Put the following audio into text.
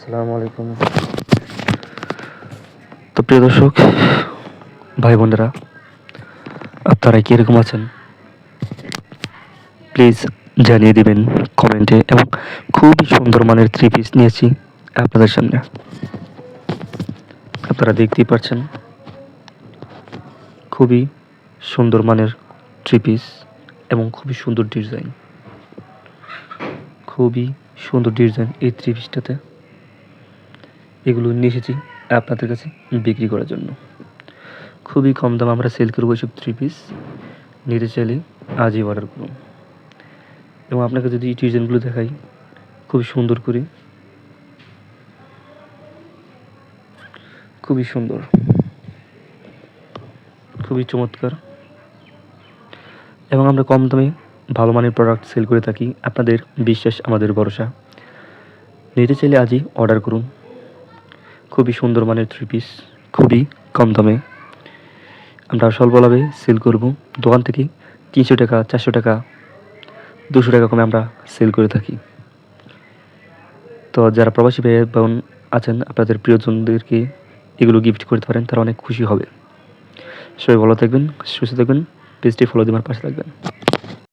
আসসালামু আলাইকুম। তো প্রিয় দর্শক, ভাই বোনেরা, আপনারা কীরকম আছেন প্লিজ জানিয়ে দিবেন কমেন্টে। এবং খুবই সুন্দর মানের থ্রি পিস নিয়েছি আপনাদের সামনে। আপনারা দেখতেই পাচ্ছেন খুবই সুন্দর মানের থ্রি পিস এবং খুবই সুন্দর ডিজাইন। খুবই সুন্দর ডিজাইন এই থ্রি পিসটাতে। এগুলো নিয়ে এসেছি আপনাদের কাছে বিক্রি করার জন্য। খুবই কম দাম আমরা সেল করবো এসব থ্রি পিস। নিতে চাইলে আজই অর্ডার করুন। এবং আপনাকে যদি এই ডিজাইনগুলো দেখাই খুবই সুন্দর করে, খুবই সুন্দর, খুবই চমৎকার। এবং আমরা কম দামে ভালো মানের প্রোডাক্ট সেল করে থাকি। আপনাদের বিশ্বাস আমাদের ভরসা। নিতে চাইলে আজই অর্ডার করুন। খুবই সুন্দর মানের থ্রি পিস, খুবই কম দামে আমরা স্বল্পলাভে সেল করব। দোকান থেকে 300 টাকা, 400 টাকা, 200 টাকা কমে আমরা সেল করে থাকি। তো যারা প্রবাসী ভাই বোন আছেন, আপনাদের প্রিয়জনদেরকে এগুলো গিফট করতে পারেন, তারা অনেক খুশি হবে। সবাই ভালো থাকবেন, সুস্থ থাকবেন, পেজটি ফলো দিয়ে আমার পাশে থাকবেন।